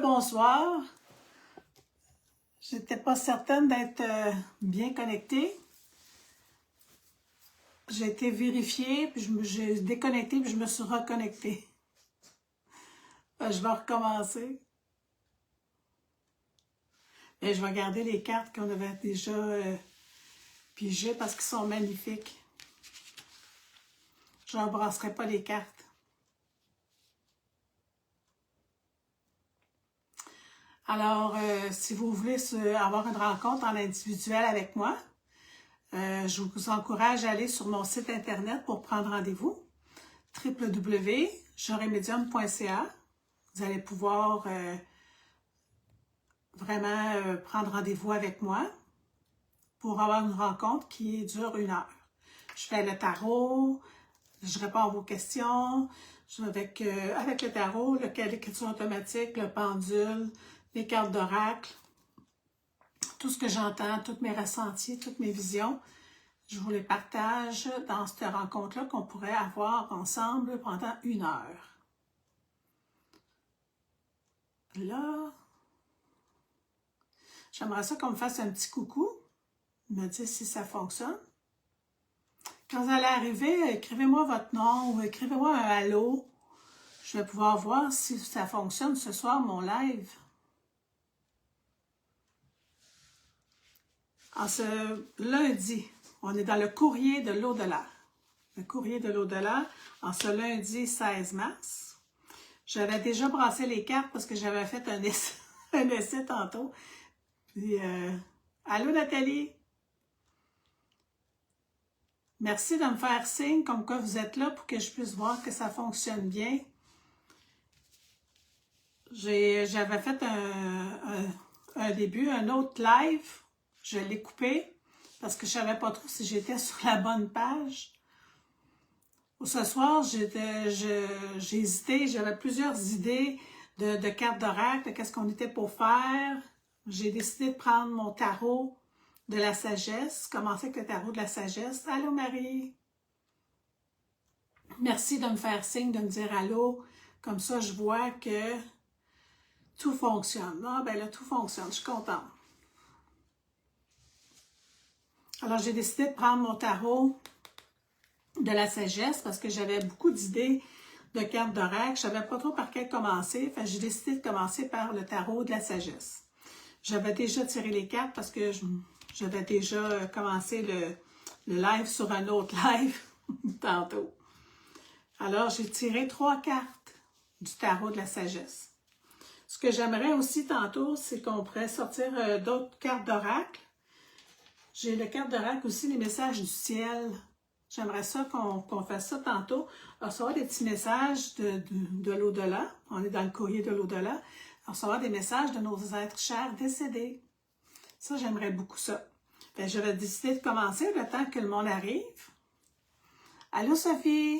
Bonsoir. J'étais pas certaine d'être bien connectée. J'ai été vérifiée, puis j'ai déconnecté, puis je me suis reconnectée. Je vais recommencer. Et je vais garder les cartes qu'on avait déjà pigées parce qu'ils sont magnifiques. Je n'embrasserai pas les cartes. Alors, si vous voulez avoir une rencontre en individuel avec moi, je vous encourage à aller sur mon site internet pour prendre rendez-vous, www.joremedium.ca. Vous allez pouvoir vraiment prendre rendez-vous avec moi pour avoir une rencontre qui dure 1 heure. Je fais le tarot, je réponds à vos questions, avec le tarot, l'écriture automatique, le pendule, les cartes d'oracle, tout ce que j'entends, tous mes ressentis, toutes mes visions. Je vous les partage dans cette rencontre-là qu'on pourrait avoir ensemble pendant 1 heure. Là, j'aimerais ça qu'on me fasse un petit coucou, me dire si ça fonctionne. Quand vous allez arriver, écrivez-moi votre nom ou écrivez-moi un allô. Je vais pouvoir voir si ça fonctionne ce soir, mon live. En ce lundi, on est dans le courrier de l'au-delà. Le courrier de l'au-delà, en ce lundi 16 mars. J'avais déjà brassé les cartes parce que j'avais fait un essai tantôt. Puis, allô Nathalie? Merci de me faire signe comme quoi vous êtes là pour que je puisse voir que ça fonctionne bien. J'avais fait un début, un autre live. Je l'ai coupé parce que je ne savais pas trop si j'étais sur la bonne page. Ce soir, j'ai hésité, j'avais plusieurs idées de cartes d'oracle, de qu'est-ce qu'on était pour faire. J'ai décidé de prendre mon tarot de la sagesse, commencer avec le tarot de la sagesse. Allô Marie! Merci de me faire signe, de me dire allô. Comme ça, je vois que tout fonctionne. Ah, ben là, tout fonctionne, je suis contente. Alors, j'ai décidé de prendre mon tarot de la sagesse parce que j'avais beaucoup d'idées de cartes d'oracle. Je ne savais pas trop par quel commencer. Enfin, j'ai décidé de commencer par le tarot de la sagesse. J'avais déjà tiré les cartes parce que j'avais déjà commencé le live sur un autre live tantôt. Alors, j'ai tiré 3 cartes du tarot de la sagesse. Ce que j'aimerais aussi tantôt, c'est qu'on pourrait sortir d'autres cartes d'oracle. J'ai la carte d'oracle aussi, les messages du ciel. J'aimerais ça qu'on fasse ça tantôt. Recevoir des petits messages de l'au-delà. On est dans le courrier de l'au-delà. Recevoir des messages de nos êtres chers décédés. Ça, j'aimerais beaucoup ça. J'avais décidé de commencer le temps que le monde arrive. Allô, Sophie?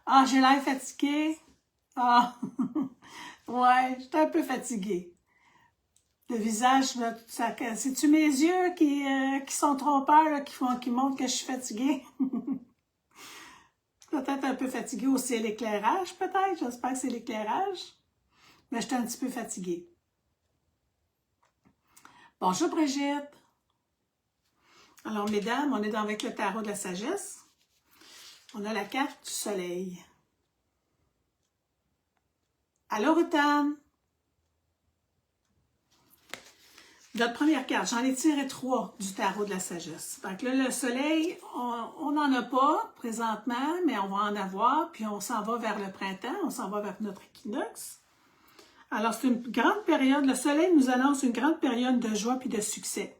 Ah, j'ai l'air fatiguée. Ah, ouais, j'étais un peu fatiguée. Le visage, c'est-tu mes yeux qui sont trompeurs, là, qui montrent que je suis fatiguée? Peut-être un peu fatiguée aussi, l'éclairage, peut-être. J'espère que c'est l'éclairage. Mais j'étais un petit peu fatiguée. Bonjour Brigitte. Alors, mesdames, on est avec le tarot de la sagesse. On a la carte du soleil. Allô, Rutan? Notre première carte, j'en ai tiré 3 du tarot de la sagesse. Donc là, le soleil, on n'en a pas présentement, mais on va en avoir, puis on s'en va vers le printemps, on s'en va vers notre équinoxe. Alors, c'est une grande période, le soleil nous annonce une grande période de joie puis de succès.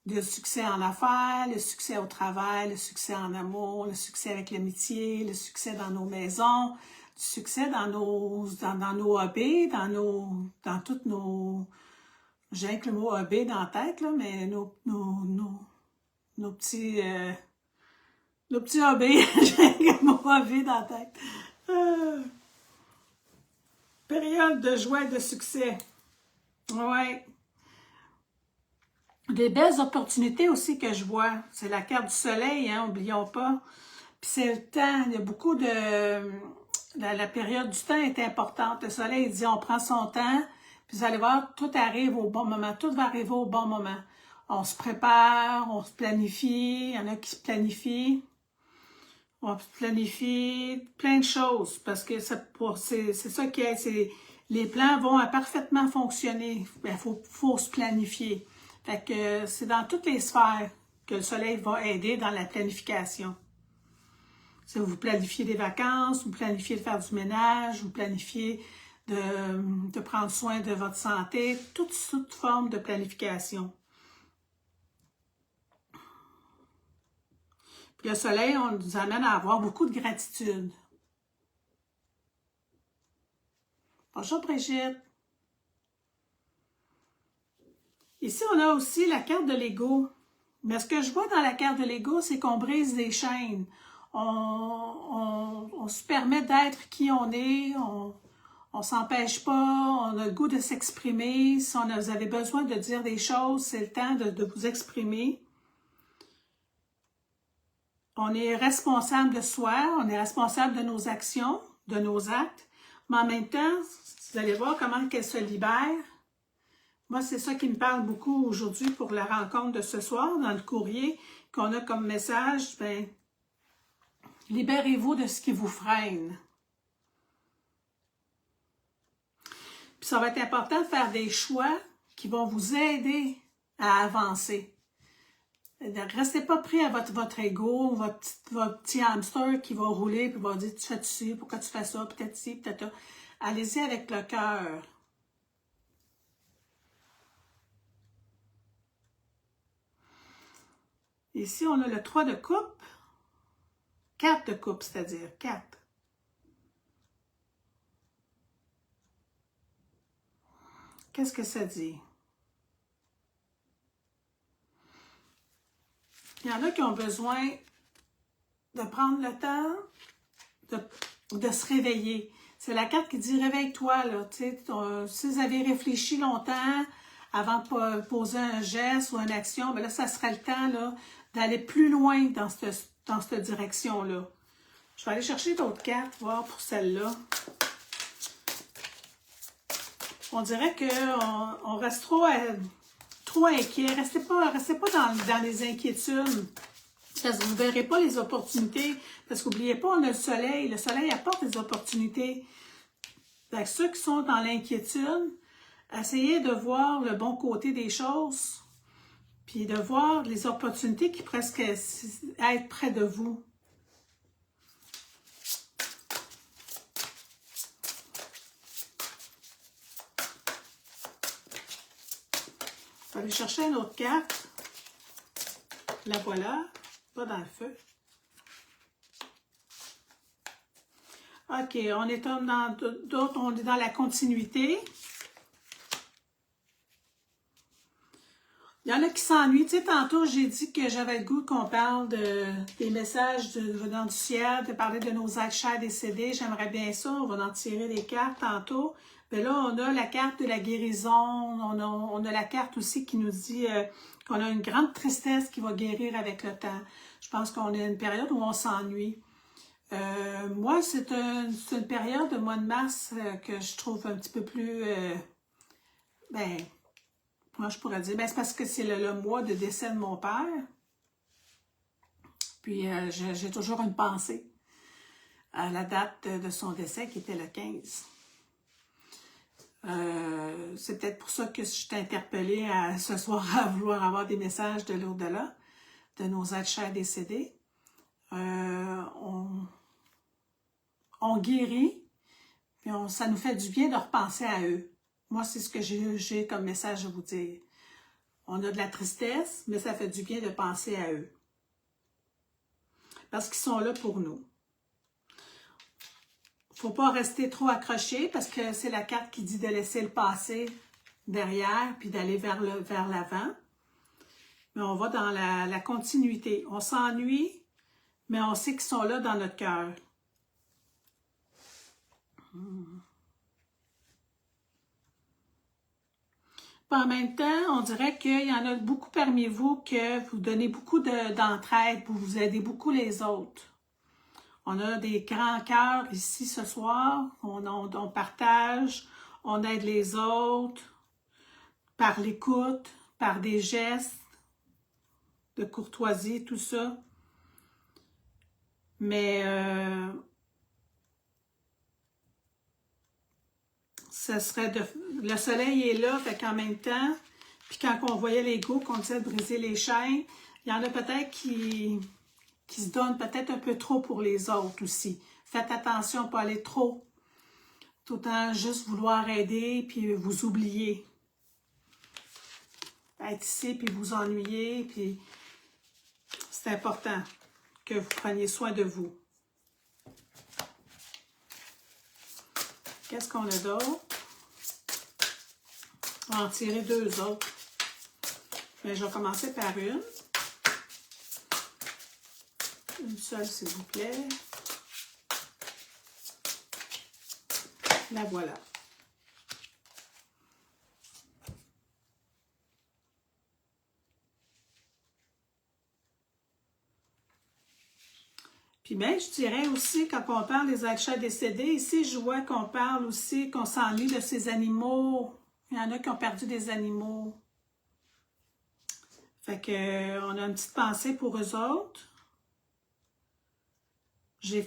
Le succès en affaires, le succès au travail, le succès en amour, le succès avec l'amitié, le succès dans nos maisons, le succès dans nos hobbies, dans toutes nos... J'ai que le mot hobby dans la tête, là, mais nos petits hobbies, j'ai le mot hobby dans la tête. Période de joie et de succès. Ouais. Des belles opportunités aussi que je vois. C'est la carte du soleil, hein, n'oublions pas. Puis c'est le temps, il y a beaucoup de la période du temps est importante. Le soleil dit on prend son temps, puis vous allez voir, tout arrive au bon moment. Tout va arriver au bon moment. On se prépare, on se planifie. Il y en a qui se planifient. On planifie plein de choses parce que c'est ça qui est. Les plans vont parfaitement fonctionner. Il faut se planifier. Fait que c'est dans toutes les sphères que le soleil va aider dans la planification. Si vous planifiez des vacances, vous planifiez de faire du ménage, vous planifiez de prendre soin de votre santé, toute forme de planification. Puis le soleil, on nous amène à avoir beaucoup de gratitude. Bonjour Brigitte. Ici, on a aussi la carte de l'ego. Mais ce que je vois dans la carte de l'ego, c'est qu'on brise des chaînes. On se permet d'être qui on est, on s'empêche pas, on a le goût de s'exprimer. Si vous avez besoin de dire des choses, c'est le temps de vous exprimer. On est responsable de soi, on est responsable de nos actions, de nos actes, mais en même temps, vous allez voir comment qu'elle se libère. Moi, c'est ça qui me parle beaucoup aujourd'hui pour la rencontre de ce soir, dans le courrier qu'on a comme message, ben, libérez-vous de ce qui vous freine. Puis ça va être important de faire des choix qui vont vous aider à avancer. Ne restez pas pris à votre ego, votre petit hamster qui va rouler et va dire « tu fais ci, pourquoi tu fais ça, peut-être ci, peut-être ça ». Allez-y avec le cœur. Ici, on a le 3 de coupe, 4 de coupe, c'est-à-dire 4. Qu'est-ce que ça dit? Il y en a qui ont besoin de prendre le temps de se réveiller. C'est la carte qui dit « réveille-toi ». Si vous avez réfléchi longtemps avant de poser un geste ou une action, ben là, ça serait le temps d'aller plus loin dans cette direction-là. Je vais aller chercher d'autres cartes, voir pour celle-là. On dirait qu'on reste trop inquiet. Restez pas dans les inquiétudes. Parce que vous ne verrez pas les opportunités. Parce qu'oubliez pas, on a le soleil. Le soleil apporte des opportunités. Donc, ceux qui sont dans l'inquiétude, essayez de voir le bon côté des choses. Puis de voir les opportunités qui presque être près de vous. Je vais aller chercher une autre carte. La voilà. Pas dans le feu. OK, on est dans d'autres, on est dans la continuité. Il y en a qui s'ennuient. Tu sais, tantôt, j'ai dit que j'avais le goût qu'on parle des messages venant du ciel, de parler de nos êtres chers décédés. J'aimerais bien ça. On va en tirer des cartes tantôt. Mais là, on a la carte de la guérison. On a la carte aussi qui nous dit qu'on a une grande tristesse qui va guérir avec le temps. Je pense qu'on est à une période où on s'ennuie. Moi, c'est une période, le mois de mars, que je trouve un petit peu plus... moi, je pourrais dire, c'est parce que c'est le mois de décès de mon père. Puis, j'ai toujours une pensée à la date de son décès, qui était le 15. C'est peut-être pour ça que je suis interpellée ce soir à vouloir avoir des messages de l'au-delà, de nos êtres chers décédés. On guérit, puis ça nous fait du bien de repenser à eux. Moi, c'est ce que j'ai comme message à vous dire. On a de la tristesse, mais ça fait du bien de penser à eux. Parce qu'ils sont là pour nous. Il ne faut pas rester trop accroché, parce que c'est la carte qui dit de laisser le passé derrière, puis d'aller vers l'avant. Mais on va dans la continuité. On s'ennuie, mais on sait qu'ils sont là dans notre cœur. En même temps, on dirait qu'il y en a beaucoup parmi vous que vous donnez beaucoup d'entraide, vous aidez beaucoup les autres. On a des grands cœurs ici ce soir. On partage, on aide les autres par l'écoute, par des gestes de courtoisie, tout ça. Mais ça serait le soleil est là, fait qu'en même temps, puis quand on voyait l'ego, qu'on disait de briser les chaînes, il y en a peut-être qui se donnent peut-être un peu trop pour les autres aussi. Faites attention à ne pas aller trop, tout le temps juste vouloir aider, puis vous oublier. Être ici, puis vous ennuyer, puis c'est important que vous preniez soin de vous. Qu'est-ce qu'on a d'autre? On va en tirer deux autres. Mais je vais commencer par une. Une seule, s'il vous plaît. La voilà. Puis bien, je dirais aussi, quand on parle des êtres décédés, ici, je vois qu'on parle aussi, qu'on s'ennuie de ces animaux. Il y en a qui ont perdu des animaux. Fait que, on a une petite pensée pour eux autres. J'ai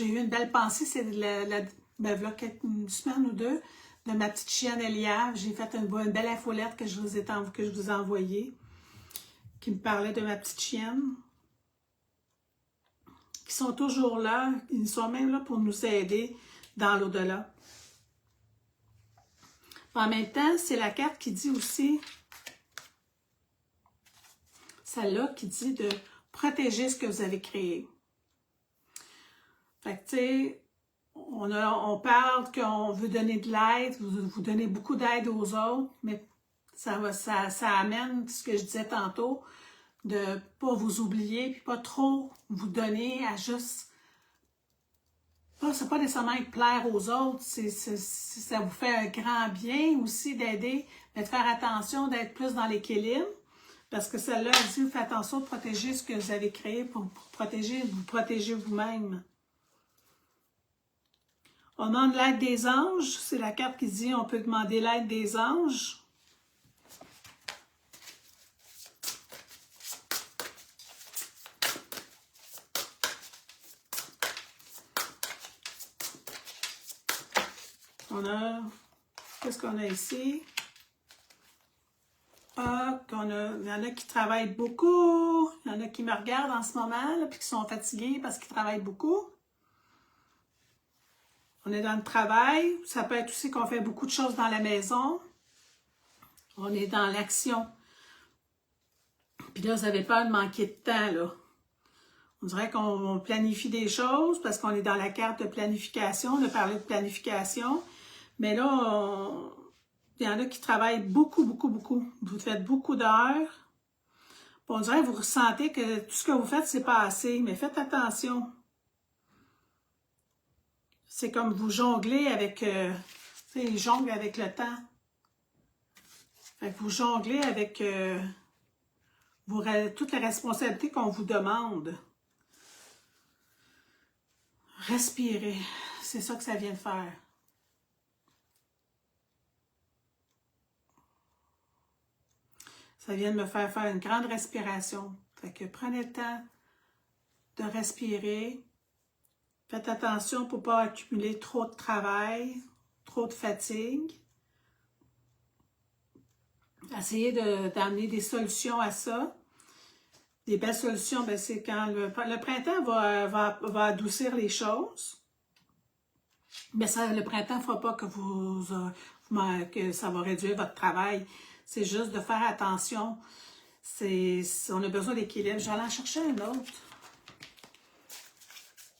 eu une belle pensée, c'est ben, voilà une semaine ou deux, de ma petite chienne Eliave. J'ai fait une belle infolette que je vous ai envoyée, qui me parlait de ma petite chienne. Qui sont toujours là, ils sont même là pour nous aider dans l'au-delà. En même temps, c'est la carte qui dit aussi, celle-là qui dit de protéger ce que vous avez créé. Fait que, tu sais, on parle qu'on veut donner de l'aide, vous donnez beaucoup d'aide aux autres, mais ça amène ce que je disais tantôt, de ne pas vous oublier, puis pas trop vous donner à juste... C'est pas nécessairement être plaire aux autres, ça vous fait un grand bien aussi d'aider, mais de faire attention, d'être plus dans l'équilibre, parce que celle-là, elle dit, faites attention de protéger ce que vous avez créé pour vous protéger vous-même. On demande l'aide des anges, c'est la carte qui dit on peut demander l'aide des anges. On a, qu'est-ce qu'on a ici? Ah, il y en a qui travaillent beaucoup, il y en a qui me regardent en ce moment, là, puis qui sont fatigués parce qu'ils travaillent beaucoup. On est dans le travail, ça peut être aussi qu'on fait beaucoup de choses dans la maison. On est dans l'action. Puis là, vous n'avez pas de manquer de temps, là. On dirait qu'on planifie des choses parce qu'on est dans la carte de planification, on a parlé de planification. Mais là, il y en a qui travaillent beaucoup, beaucoup, beaucoup. Vous faites beaucoup d'heures. On dirait que vous ressentez que tout ce que vous faites, c'est pas assez. Mais faites attention. C'est comme vous jonglez avec... ils jonglent avec le temps. Fait que vous jonglez avec toutes les responsabilités qu'on vous demande. Respirez. C'est ça que ça vient de faire. Ça vient de me faire une grande respiration. Fait que prenez le temps de respirer. Faites attention pour ne pas accumuler trop de travail, trop de fatigue. Essayez d'amener des solutions à ça. Des belles solutions, ben, c'est quand le printemps va adoucir les choses. Mais ça, le printemps ne fera pas que que ça va réduire votre travail. C'est juste de faire attention. On a besoin d'équilibre. J'allais en chercher un autre.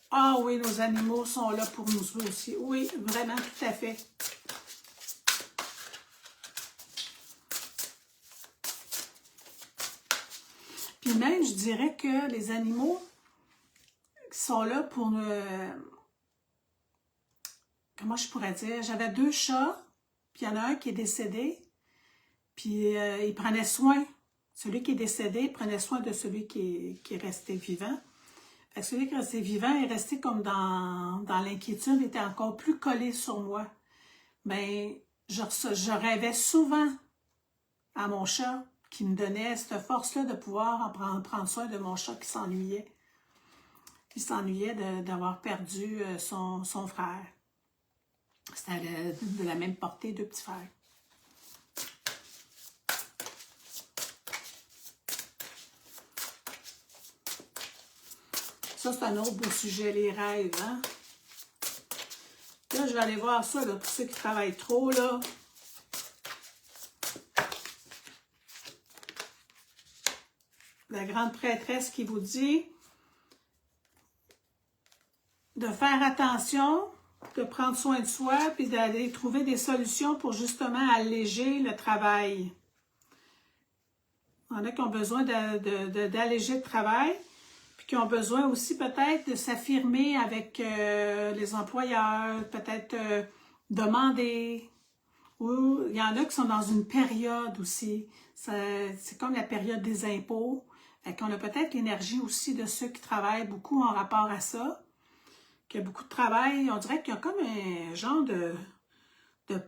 Ah oui, nos animaux sont là pour nous aussi. Oui, vraiment, tout à fait. Puis même, je dirais que les animaux sont là pour comment je pourrais dire? J'avais 2 chats, puis il y en a un qui est décédé, puis il prenait soin. Celui qui est décédé, il prenait soin de celui qui est resté vivant. Fait que celui qui est resté vivant est resté comme dans l'inquiétude, était encore plus collé sur moi. Mais je rêvais souvent à mon chat qui me donnait cette force-là de pouvoir prendre soin de mon chat qui s'ennuyait. Il s'ennuyait d'avoir perdu son frère. C'était de la même portée, deux petits frères. Ça, c'est un autre beau sujet, les rêves, hein? Là, je vais aller voir ça, là, pour ceux qui travaillent trop, là. La grande prêtresse qui vous dit de faire attention, de prendre soin de soi, puis d'aller trouver des solutions pour justement alléger le travail. Il y en a qui ont besoin d'alléger le travail, puis qui ont besoin aussi peut-être de s'affirmer avec les employeurs, peut-être demander. Ou il y en a qui sont dans une période aussi. C'est comme la période des impôts. Fait qu'on a peut-être l'énergie aussi de ceux qui travaillent beaucoup en rapport à ça. Qu'il y a beaucoup de travail. On dirait qu'il y a comme un genre de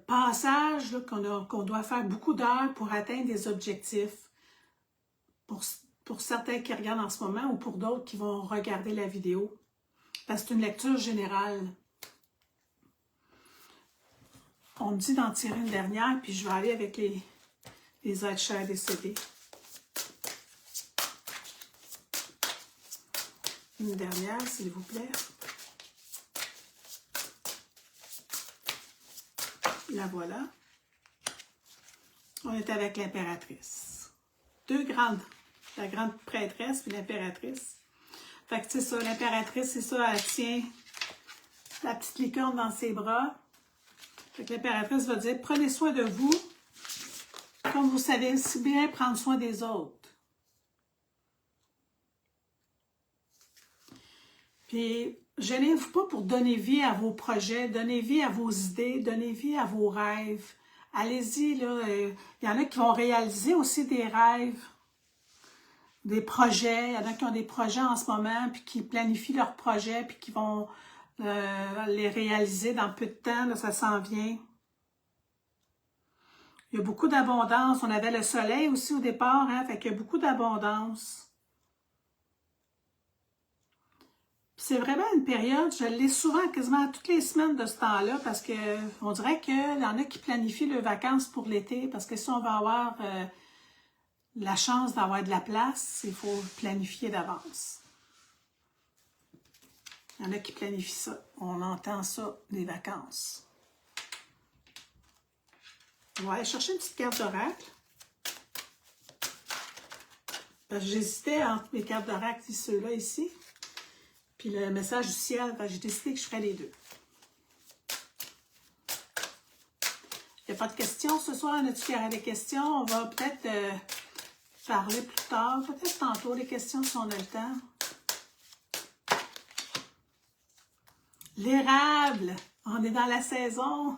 passage qu'on doit faire beaucoup d'heures pour atteindre des objectifs. Pour certains qui regardent en ce moment ou pour d'autres qui vont regarder la vidéo. Parce que c'est une lecture générale. On me dit d'en tirer une dernière, puis je vais aller avec les êtres chers décédés. Une dernière, s'il vous plaît. La voilà. On est avec l'impératrice. Deux grandes. La grande prêtresse puis l'impératrice. Fait que c'est ça, l'impératrice, c'est ça, elle tient la petite licorne dans ses bras. Fait que l'impératrice va dire, prenez soin de vous, comme vous savez si bien prendre soin des autres. Puis, gênez-vous pas pour donner vie à vos projets, donner vie à vos idées, donner vie à vos rêves. Allez-y, là. Il y en a qui vont réaliser aussi des rêves, des projets. Il y en a qui ont des projets en ce moment, puis qui planifient leurs projets, puis qui vont les réaliser dans peu de temps. Là, ça s'en vient. Il y a beaucoup d'abondance. On avait le soleil aussi au départ, hein, fait qu'il y a beaucoup d'abondance. C'est vraiment une période, je l'ai souvent, quasiment toutes les semaines de ce temps-là, parce que on dirait qu'il y en a qui planifient leurs vacances pour l'été, parce que si on va avoir la chance d'avoir de la place, il faut planifier d'avance. Il y en a qui planifient ça. On entend ça, des vacances. On va aller chercher une petite carte d'oracle. J'hésitais entre mes cartes d'oracle et ceux-là ici. Puis le message du ciel, j'ai décidé que je ferais les deux. Il n'y a pas de questions ce soir. On a-tu qu'il y aura des questions? On va peut-être parler plus tard. Peut-être tantôt les questions si on a le temps. L'érable! On est dans la saison.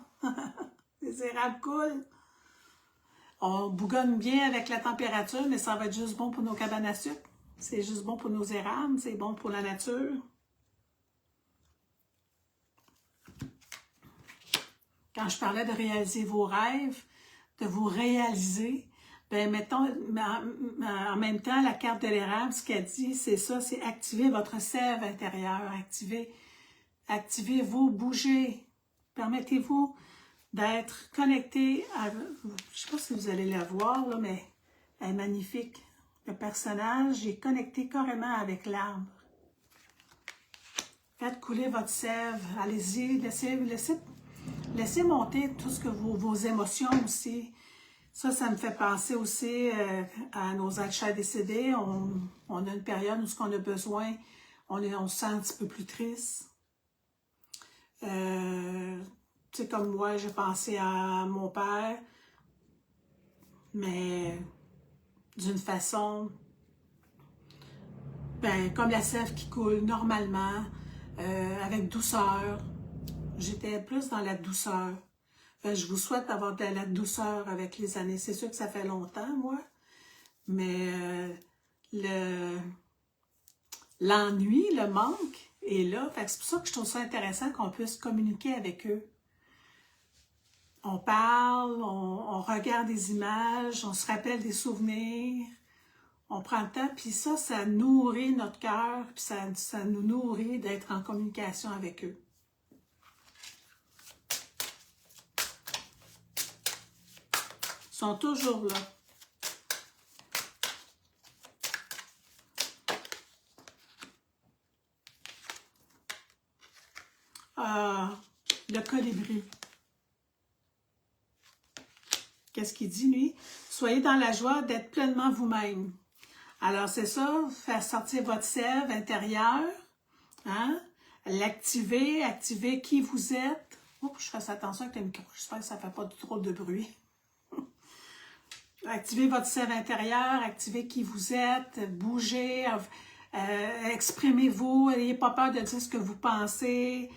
Les érables coulent. On bougonne bien avec la température, mais ça va être juste bon pour nos cabanes à sucre. C'est juste bon pour nos érables. C'est bon pour la nature. Quand je parlais de réaliser vos rêves, de vous réaliser, ben mettons, en même temps, la carte de l'érable, ce qu'elle dit, c'est ça, c'est activer votre sève intérieure, activez-vous, bougez, permettez-vous d'être connecté à, je ne sais pas si vous allez la voir, là, mais elle est magnifique. Le personnage est connecté carrément avec l'arbre. Faites couler votre sève, allez-y, laissez monter tout ce que vos émotions aussi. Ça me fait penser aussi à nos êtres chers décédés. On a une période où on a besoin, on se sent un petit peu plus triste. Tu sais, comme moi, j'ai pensé à mon père, mais d'une façon, ben, comme la sève qui coule normalement, avec douceur. J'étais plus dans la douceur. Je vous souhaite d'avoir de la douceur avec les années. C'est sûr que ça fait longtemps, moi, mais l'ennui, le manque est là. Fait que c'est pour ça que je trouve ça intéressant qu'on puisse communiquer avec eux. On parle, on regarde des images, on se rappelle des souvenirs, on prend le temps, puis ça nourrit notre cœur, puis ça nous nourrit d'être en communication avec eux. Ils sont toujours là. Le colibri. Qu'est-ce qu'il dit, lui? Soyez dans la joie d'être pleinement vous-même. Alors, c'est ça, faire sortir votre sève intérieure, hein? L'activer, activer qui vous êtes. Oups, je fasse attention avec le micro, j'espère que ça ne fait pas trop de bruit. Activez votre sève intérieure, activez qui vous êtes, bougez, exprimez-vous, n'ayez pas peur de dire ce que vous pensez,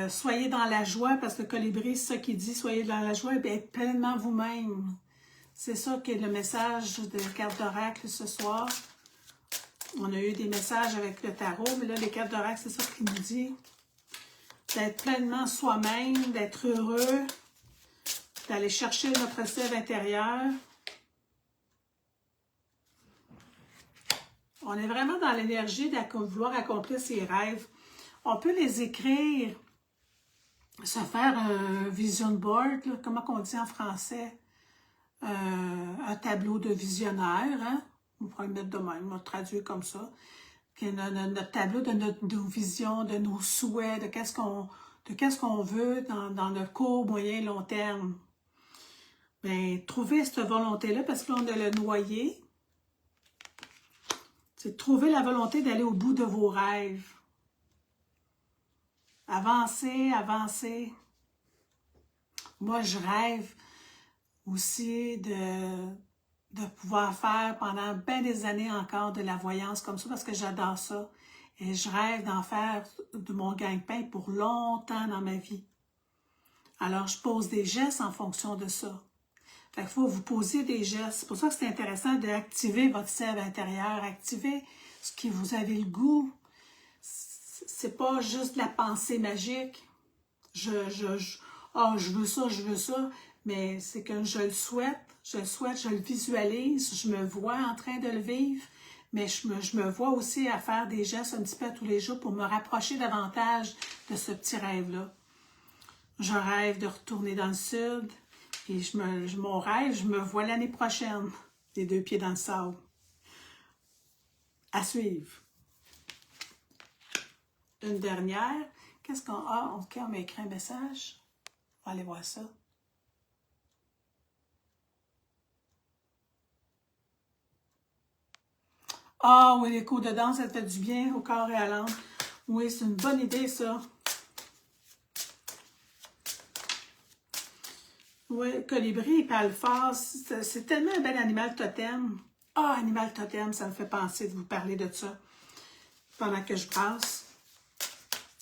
soyez dans la joie, parce que le colibri, c'est ça qu'il dit, soyez dans la joie et bien, être pleinement vous-même. C'est ça qui est le message de la carte d'oracle ce soir. On a eu des messages avec le tarot, mais là, les cartes d'oracle, c'est ça qu'il nous dit. D'être pleinement soi-même, d'être heureux, d'aller chercher notre sève intérieure. On est vraiment dans l'énergie de vouloir accomplir ses rêves. On peut les écrire, se faire un vision board, là, comment on dit en français, un tableau de visionnaire, hein? On pourrait le mettre de même, on va le traduire comme ça. Notre tableau de nos visions, de nos souhaits, de qu'est-ce qu'on veut dans le court, moyen, long terme. Bien, trouver cette volonté-là, parce que là, on a le noyer. C'est de trouver la volonté d'aller au bout de vos rêves. Avancez, avancez. Moi, je rêve aussi de pouvoir faire pendant bien des années encore de la voyance comme ça, parce que j'adore ça. Et je rêve d'en faire de mon gagne-pain pour longtemps dans ma vie. Alors, je pose des gestes en fonction de ça. Fait qu'il faut vous poser des gestes. C'est pour ça que c'est intéressant d'activer votre sève intérieure, activer ce que vous avez le goût. C'est pas juste la pensée magique. Je veux ça, mais c'est que je le souhaite, je le visualise, je me vois en train de le vivre, mais je me vois aussi à faire des gestes un petit peu à tous les jours pour me rapprocher davantage de ce petit rêve-là. Je rêve de retourner dans le sud, puis mon rêve, je me vois l'année prochaine, les 2 pieds dans le sable. À suivre. Une dernière. Qu'est-ce qu'on a? OK, on m'a écrit un message. On va aller voir ça. Ah oui, les cours de danse, ça fait du bien au corps et à l'âme. Oui, c'est une bonne idée, ça. Oui, le colibri, il parle fort. C'est tellement un bel animal totem. Ah, animal totem, ça me fait penser de vous parler de ça pendant que je passe.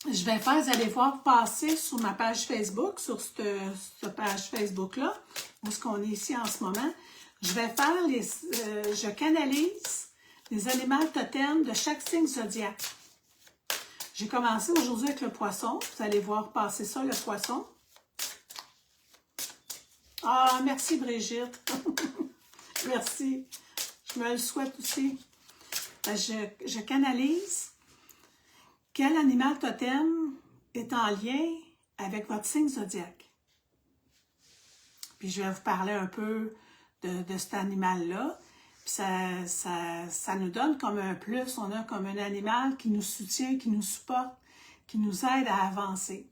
Je vais faire, vous allez voir passer sur ma page Facebook, sur cette page Facebook-là, où est-ce qu'on est ici en ce moment. Je vais faire je canalise les animaux totems de chaque signe zodiaque. J'ai commencé aujourd'hui avec le poisson. Vous allez voir passer ça, le poisson. Ah, merci Brigitte. Merci. Je me le souhaite aussi. Je canalise. Quel animal totem est en lien avec votre signe zodiaque? Puis je vais vous parler un peu de cet animal-là. Puis ça nous donne comme un plus. On a comme un animal qui nous soutient, qui nous supporte, qui nous aide à avancer.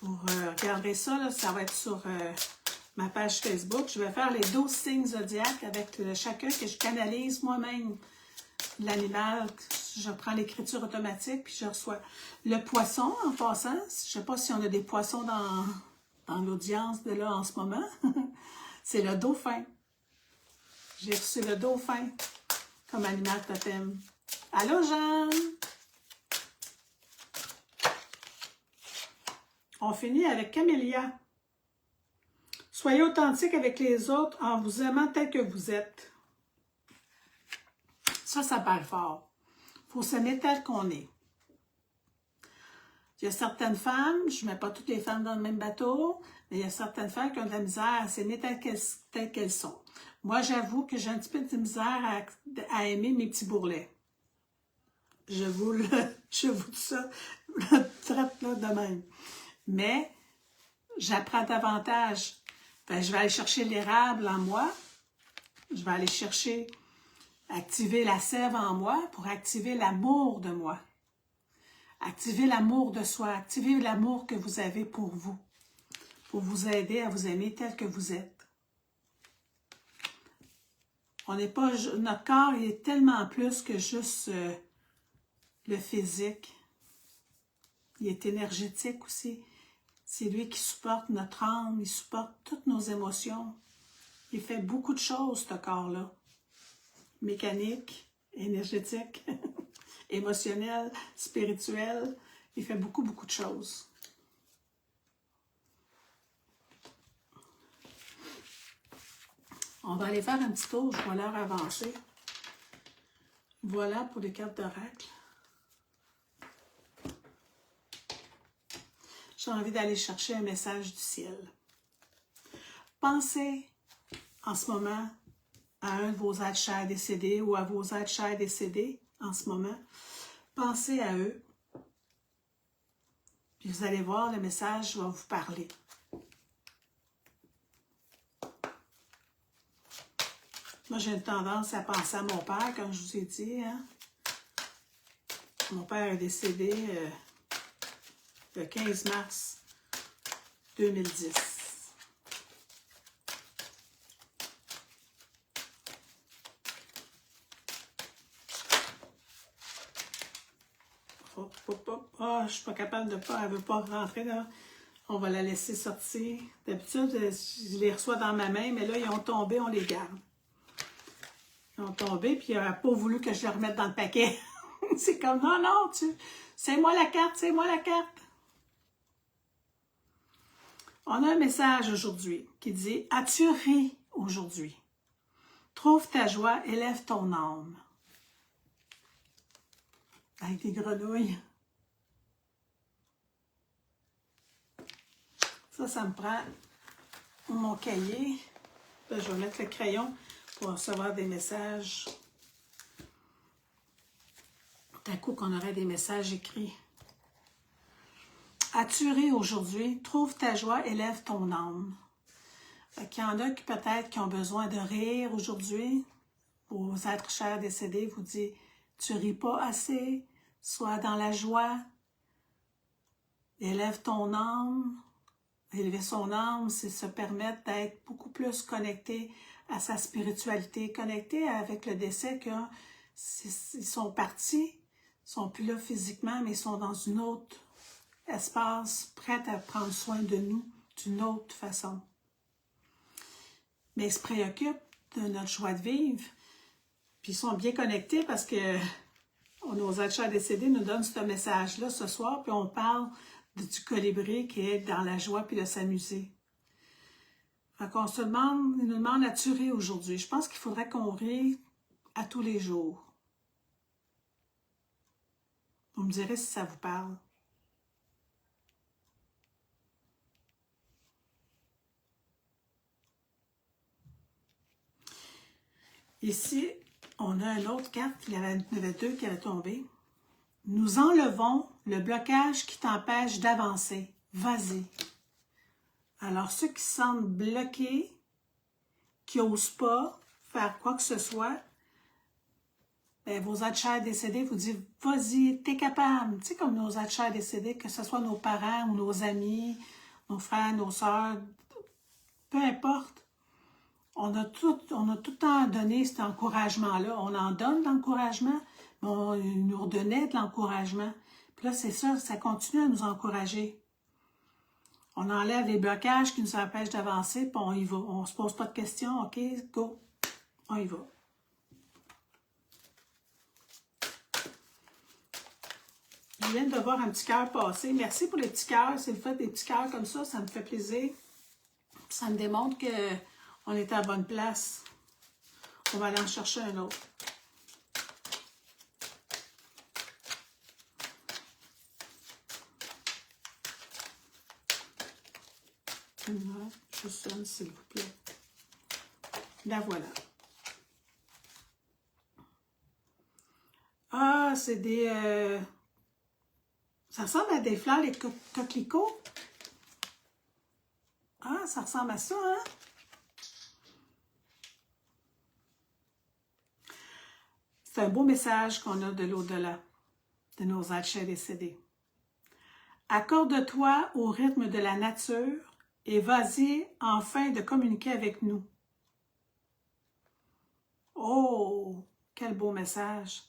Vous regarderez ça, là, ça va être sur ma page Facebook. Je vais faire les 12 signes zodiaques avec chacun que je canalise moi-même. L'animal, je prends l'écriture automatique, puis je reçois le poisson en passant. Je ne sais pas si on a des poissons dans l'audience de là en ce moment. C'est le dauphin. J'ai reçu le dauphin comme animal totem. Allô, Jeanne? On finit avec Camélia. Soyez authentique avec les autres en vous aimant tel que vous êtes. Ça parle fort. Il faut s'aimer tel qu'on est. Il y a certaines femmes, je ne mets pas toutes les femmes dans le même bateau, mais il y a certaines femmes qui ont de la misère à s'aimer telles qu'elles sont. Moi, j'avoue que j'ai un petit peu de misère à aimer mes petits bourrelets. Je vous dis ça, traite là de même. Mais j'apprends davantage. Ben, je vais aller chercher l'érable en moi. Je vais aller chercher, activer la sève en moi pour activer l'amour de moi. Activez l'amour de soi, activez l'amour que vous avez pour vous aider à vous aimer tel que vous êtes. On n'est pas, notre corps il est tellement plus que juste le physique. Il est énergétique aussi. C'est lui qui supporte notre âme, il supporte toutes nos émotions. Il fait beaucoup de choses, ce corps-là. Mécanique, énergétique. Émotionnel, spirituel, il fait beaucoup de choses. On va aller faire un petit tour, je vais l'heure avancer. Voilà pour les cartes d'oracle. J'ai envie d'aller chercher un message du ciel. Pensez en ce moment à un de vos êtres chers décédés ou à vos êtres chers décédés en ce moment. Pensez à eux. Puis vous allez voir, le message va vous parler. Moi, j'ai une tendance à penser à mon père, comme je vous ai dit. Hein? Mon père est décédé le 15 mars 2010. Ah, je suis pas capable de pas, elle veut pas rentrer là. On va la laisser sortir. D'habitude, je les reçois dans ma main, mais là, ils ont tombé, on les garde. Ils ont tombé, puis il n'a pas voulu que je les remette dans le paquet. C'est comme, non, c'est moi la carte, c'est moi la carte. On a un message aujourd'hui qui dit, as-tu ri aujourd'hui? Trouve ta joie, élève ton âme. Avec des grenouilles. Ça me prend mon cahier. Là, je vais mettre le crayon pour recevoir des messages. D'un coup qu'on aurait des messages écrits. As-tu ri aujourd'hui? Trouve ta joie, élève ton âme. Il y en a qui peut-être qui ont besoin de rire aujourd'hui. Vos êtres chers décédés vous disent, tu ris pas assez, sois dans la joie, élève ton âme. Élever son âme, c'est se permettre d'être beaucoup plus connecté à sa spiritualité, connecté avec le décès qu'ils sont partis, ils sont plus là physiquement, mais ils sont dans un autre espace, prêts à prendre soin de nous d'une autre façon. Mais ils se préoccupent de notre joie de vivre, puis ils sont bien connectés parce que nos êtres chers décédés nous donnent ce message-là ce soir, puis on parle du colibri qui est dans la joie puis de s'amuser. Fait qu'on se demande, il nous demande as-tu ri aujourd'hui? Je pense qu'il faudrait qu'on rie à tous les jours. Vous me direz si ça vous parle. Ici, on a une autre carte, il y en avait deux qui avaient tombé. Nous enlevons le blocage qui t'empêche d'avancer. Vas-y. Alors, ceux qui se sentent bloqués, qui n'osent pas faire quoi que ce soit, ben, vos êtres chers décédés vous disent, vas-y, t'es capable. Tu sais, comme nos êtres chers décédés, que ce soit nos parents ou nos amis, nos frères, nos sœurs, peu importe. On a tout le temps donné cet encouragement-là. On en donne de l'encouragement, mais on nous redonnait de l'encouragement. Puis là, c'est ça, ça continue à nous encourager. On enlève les blocages qui nous empêchent d'avancer, puis on y va. On ne se pose pas de questions. OK, go. On y va. Je viens de voir un petit cœur passer. Merci pour les petits cœurs. C'est le fait des petits cœurs comme ça me fait plaisir. Ça me démontre qu'on est à la bonne place. On va aller en chercher un autre. Je sonne, s'il vous plaît. La voilà. Ah, c'est des... ça ressemble à des fleurs, les coquelicots. Ah, ça ressemble à ça, hein? C'est un beau message qu'on a de l'au-delà, de nos êtres chers décédés. Accorde-toi au rythme de la nature et vas-y enfin de communiquer avec nous. Oh, quel beau message!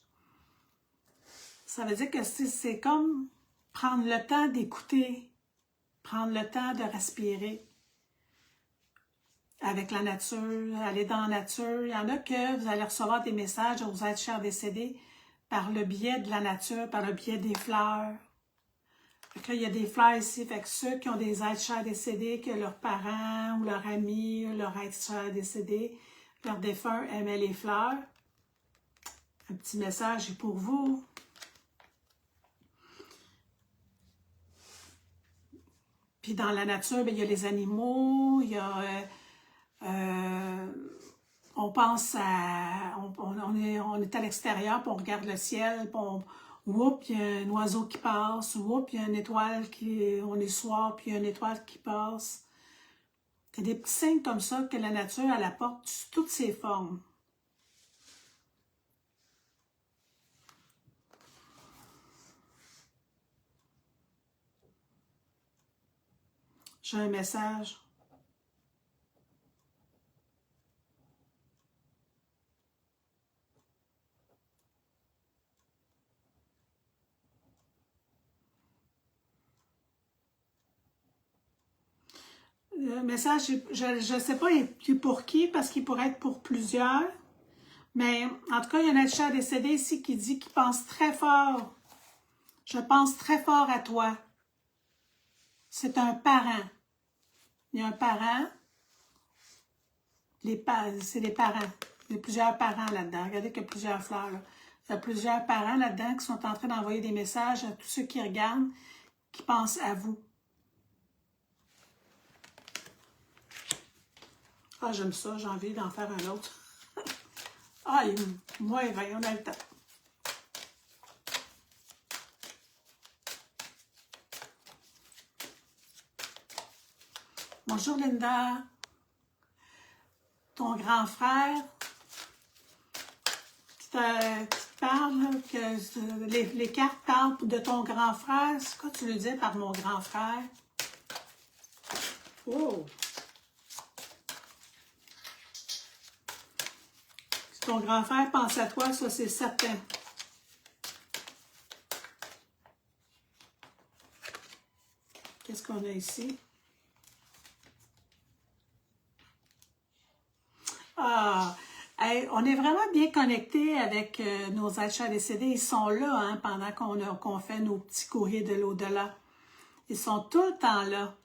Ça veut dire que c'est comme prendre le temps d'écouter, prendre le temps de respirer avec la nature, aller dans la nature. Il y en a que vous allez recevoir des messages aux êtres chers décédés par le biais de la nature, par le biais des fleurs. Fait que là, il y a des fleurs ici, fait que ceux qui ont des êtres chers décédés, que leurs parents ou leurs amis, leur être cher décédé, leurs défunts aimaient les fleurs, un petit message est pour vous. Puis dans la nature, bien, il y a les animaux, il y a... on pense à... On est à l'extérieur, puis on regarde le ciel, puis oups, il y a un oiseau qui passe, oups, il y a une étoile qui... On est soir, puis il y a une étoile qui passe. C'est des petits signes comme ça que la nature, elle apporte sous toutes ses formes. J'ai un message. Le message, je ne sais pas pour qui, parce qu'il pourrait être pour plusieurs. Mais en tout cas, il y a un être cher décédé ici qui dit qu'il pense très fort. Je pense très fort à toi. C'est un parent. Il y a un parent. C'est les parents. Il y a plusieurs parents là-dedans. Regardez qu'il y a plusieurs fleurs. Là. Il y a plusieurs parents là-dedans qui sont en train d'envoyer des messages à tous ceux qui regardent, qui pensent à vous. Ah, j'aime ça. J'ai envie d'en faire un autre. Ah, moi, on a le temps. Bonjour Linda. Ton grand frère qui te parle, que les cartes parlent de ton grand frère. C'est quoi tu le dis par mon grand frère? Oh! Si ton grand frère pense à toi, ça c'est certain. Qu'est-ce qu'on a ici? Ah! Hey, on est vraiment bien connectés avec nos êtres chers décédés. Ils sont là hein, pendant qu'on fait nos petits courriers de l'au-delà. Ils sont tout le temps là.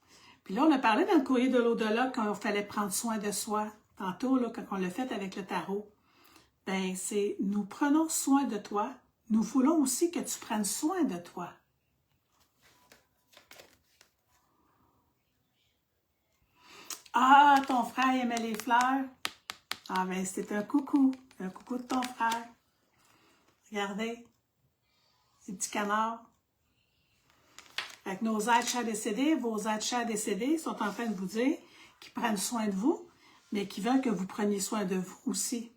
Puis là, on a parlé dans le courrier de l'au-delà qu'il fallait prendre soin de soi. Tantôt, là, quand on l'a fait avec le tarot. Ben, c'est nous prenons soin de toi. Nous voulons aussi que tu prennes soin de toi. Ah, ton frère aimait les fleurs. Ah, ben, c'est un coucou de ton frère. Regardez, ces petits canards. Avec nos êtres chers décédés, vos êtres chers décédés sont en train de vous dire qu'ils prennent soin de vous, mais qu'ils veulent que vous preniez soin de vous aussi.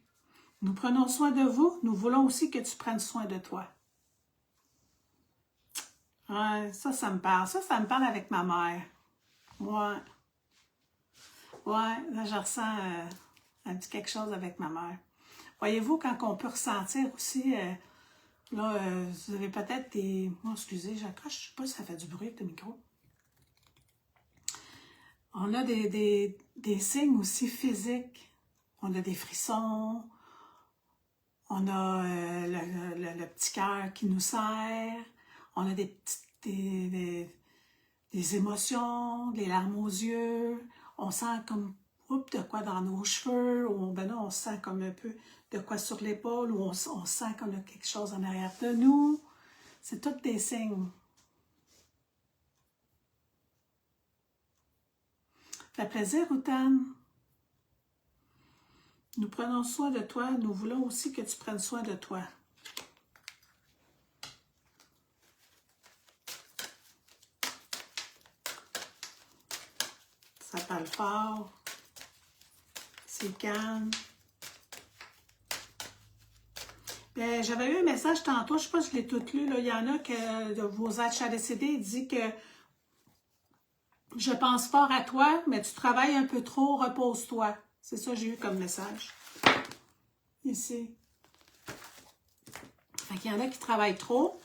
Nous prenons soin de vous, nous voulons aussi que tu prennes soin de toi. Ouais, ça me parle. Ça me parle avec ma mère. Ouais. Ouais, là, je ressens un petit quelque chose avec ma mère. Voyez-vous, quand on peut ressentir aussi, là, vous avez peut-être des... Oh, excusez, j'accroche, je sais pas si ça fait du bruit avec le micro. On a des signes aussi physiques. On a des frissons. On a le petit cœur qui nous serre. On a des émotions, des larmes aux yeux. On sent comme de quoi dans nos cheveux. Ou ben non, on sent comme un peu de quoi sur l'épaule. Ou on sent comme quelque chose en arrière de nous. C'est tous des signes. Ça fait plaisir, Rutan? Nous prenons soin de toi. Nous voulons aussi que tu prennes soin de toi. Ça parle fort. C'est calme. J'avais eu un message tantôt, je ne sais pas si je l'ai tout lu. Là. Il y en a que de vos HADCD dit que je pense fort à toi, mais tu travailles un peu trop, repose-toi. C'est ça que j'ai eu comme message. Ici. Fait qu'il y en a qui travaillent trop.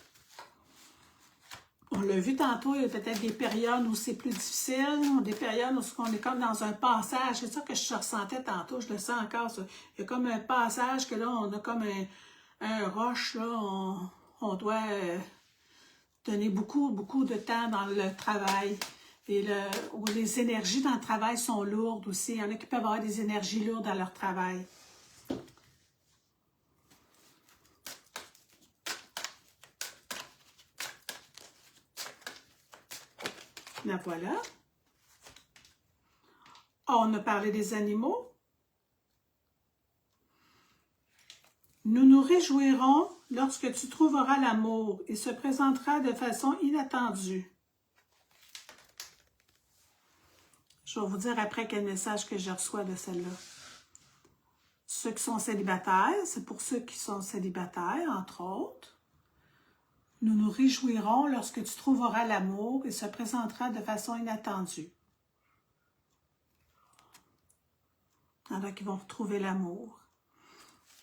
On l'a vu tantôt, il y a peut-être des périodes où c'est plus difficile, des périodes où on est comme dans un passage. C'est ça que je ressentais tantôt, je le sens encore. Ça. Il y a comme un passage que là, on a comme un rush, là, on doit donner beaucoup de temps dans le travail. Et où les énergies dans le travail sont lourdes aussi. Il y en a qui peuvent avoir des énergies lourdes dans leur travail. La voilà. On a parlé des animaux. Nous nous réjouirons lorsque tu trouveras l'amour et se présentera de façon inattendue. Je vais vous dire après quel message que je reçois de celle-là. Ceux qui sont célibataires, c'est pour ceux qui sont célibataires, entre autres. Nous nous réjouirons lorsque tu trouveras l'amour et se présentera de façon inattendue. Il y en a qui vont retrouver l'amour.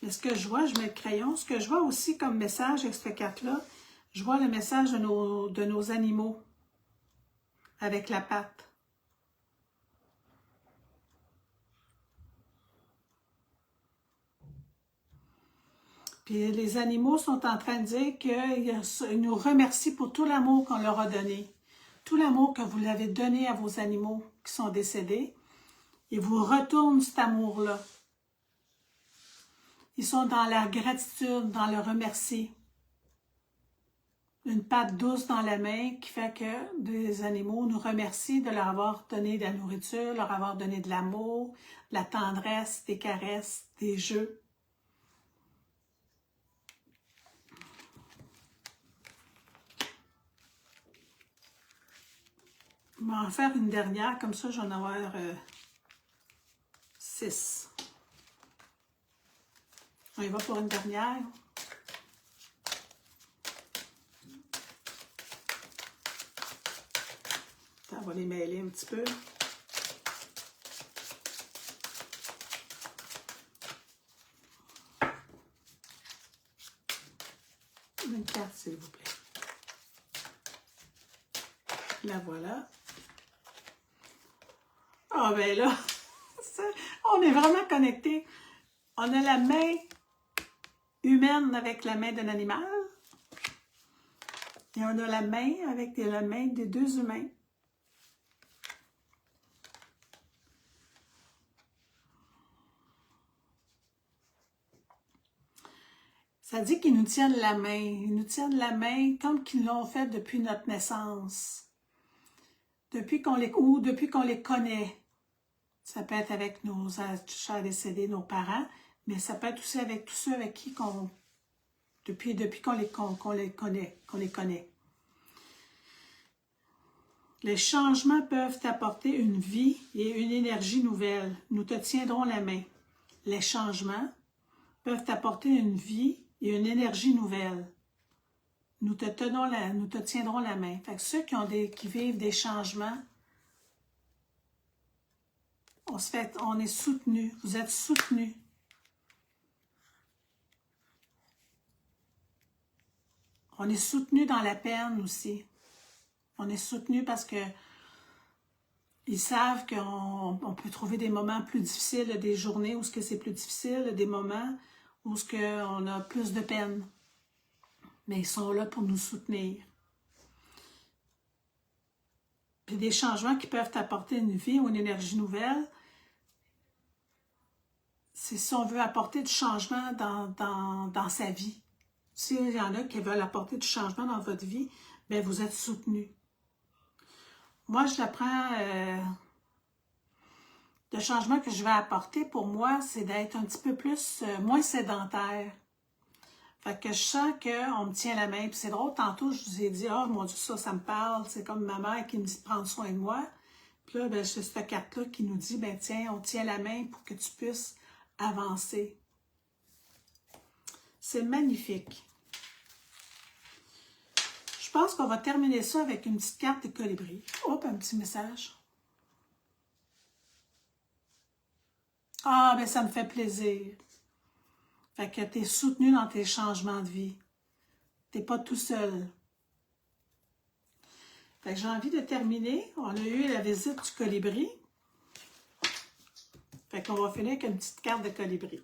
Mais ce que je vois, je mets le crayon. Ce que je vois aussi comme message avec cette carte-là, je vois le message de nos animaux avec la patte. Puis les animaux sont en train de dire qu'ils nous remercient pour tout l'amour qu'on leur a donné. Tout l'amour que vous l'avez donné à vos animaux qui sont décédés. Ils vous retournent cet amour-là. Ils sont dans la gratitude, dans le remercier. Une patte douce dans la main qui fait que des animaux nous remercient de leur avoir donné de la nourriture, leur avoir donné de l'amour, de la tendresse, des caresses, des jeux. Je vais en faire une dernière, comme ça je vais en avoir 6. On y va pour une dernière. Attends, on va les mêler un petit peu. Une carte, s'il vous plaît. La voilà. Ah ben là, on est vraiment connectés. On a la main humaine avec la main d'un animal. Et on a la main avec la main des deux humains. Ça dit qu'ils nous tiennent la main. Ils nous tiennent la main comme qu'ils l'ont fait depuis notre naissance. Depuis qu'on les connaît. Ça peut être avec nos chers décédés, nos parents, mais ça peut être aussi avec tous ceux avec qui depuis qu'on les connaît. Les changements peuvent apporter une vie et une énergie nouvelle. Nous te tiendrons la main. Les changements peuvent apporter une vie et une énergie nouvelle. Nous te tiendrons la main. Fait que ceux qui vivent des changements, on est soutenus. Vous êtes soutenus. On est soutenus dans la peine aussi. On est soutenus parce que ils savent qu'on peut trouver des moments plus difficiles, des journées où c'est plus difficile, des moments où on a plus de peine. Mais ils sont là pour nous soutenir. Puis des changements qui peuvent apporter une vie ou une énergie nouvelle, c'est si on veut apporter du changement dans sa vie. S'il y en a qui veulent apporter du changement dans votre vie, bien vous êtes soutenus. Moi, je la prends de changement que je vais apporter pour moi, c'est d'être un petit peu plus, moins sédentaire. Fait que je sens qu'on me tient la main. Puis c'est drôle, tantôt, je vous ai dit, oh mon Dieu, ça me parle. C'est comme ma mère qui me dit de prendre soin de moi. Puis là, ben, c'est cette carte-là qui nous dit, ben tiens, on tient la main pour que tu puisses avancer. C'est magnifique. Je pense qu'on va terminer ça avec une petite carte de colibri. Hop, un petit message. Ah, ben ça me fait plaisir. Fait que tu es soutenu dans tes changements de vie. Tu n'es pas tout seul. Fait que j'ai envie de terminer. On a eu la visite du colibri. Fait qu'on va finir avec une petite carte de colibri.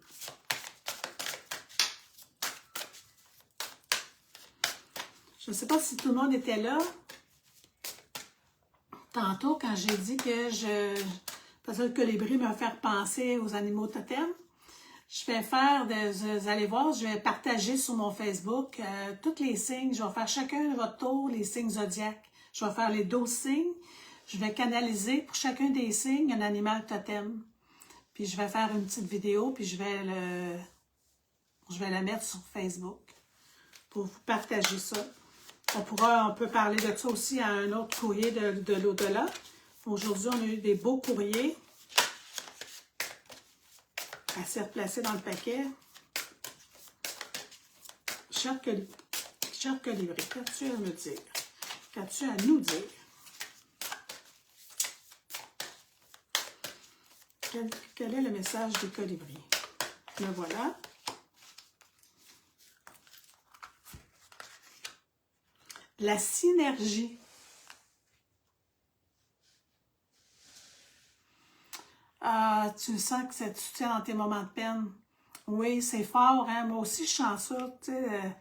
Je ne sais pas si tout le monde était là. Tantôt, quand j'ai dit que parce que le colibri me fait penser aux animaux totems, je vais faire, vous allez voir, je vais partager sur mon Facebook tous les signes. Je vais faire chacun de votre tour, les signes zodiaques. Je vais faire les 12 signes. Je vais canaliser pour chacun des signes un animal totem. Puis je vais faire une petite vidéo, puis je vais la mettre sur Facebook pour vous partager ça. On peut parler de ça aussi à un autre courrier de l'au-delà. Aujourd'hui, on a eu des beaux courriers à se replacer dans le paquet. Cher colibri, qu'as-tu à me dire? Qu'as-tu à nous dire? Quel est le message des colibris? Le voilà. La synergie. Ah, tu sens que ça te soutient dans tes moments de peine. Oui, c'est fort, hein? Moi aussi, je sens ça, tu sais.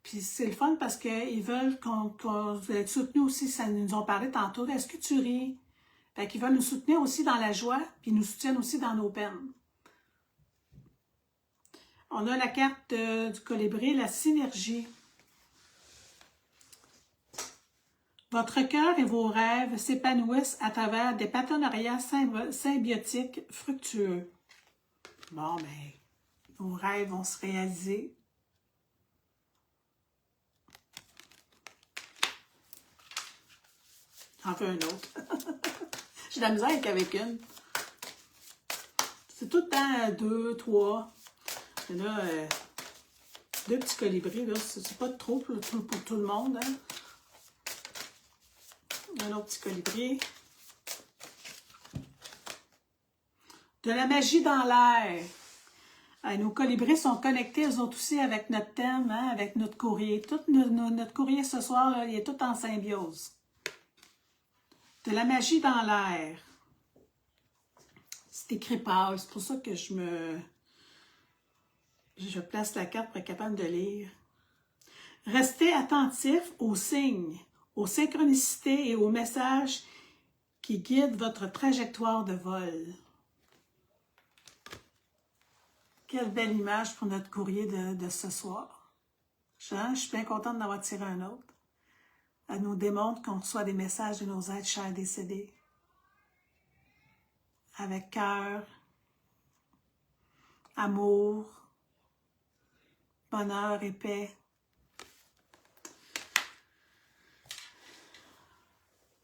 Puis c'est le fun parce qu'ils veulent qu'on être soutenus aussi. Ça nous ont parlé tantôt. Est-ce que tu ris? Fait qu'ils veulent nous soutenir aussi dans la joie, puis ils nous soutiennent aussi dans nos peines. On a la carte du colibri, la synergie. Votre cœur et vos rêves s'épanouissent à travers des partenariats symbiotiques fructueux. Bon, ben, nos rêves vont se réaliser. J'en fais un autre. J'ai de la misère avec une. C'est tout le temps 2, 3. Et là, 2 petits colibris, là, c'est pas trop pour tout le monde, hein. Un autre petit colibri. De la magie dans l'air. Nos colibris sont connectés, eux autres aussi, avec notre thème, hein, avec notre courrier. Tout notre courrier ce soir, là, il est tout en symbiose. De la magie dans l'air. C'est écrit pâle, c'est pour ça que je place la carte pour être capable de lire. Restez attentif aux signes, aux synchronicités et aux messages qui guident votre trajectoire de vol. Quelle belle image pour notre courrier de ce soir. Je suis bien contente d'avoir tiré un autre. Elle nous démontre qu'on reçoit des messages de nos êtres chers décédés. Avec cœur, amour, bonheur et paix.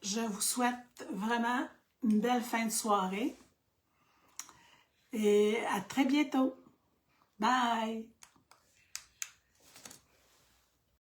Je vous souhaite vraiment une belle fin de soirée et à très bientôt. Bye!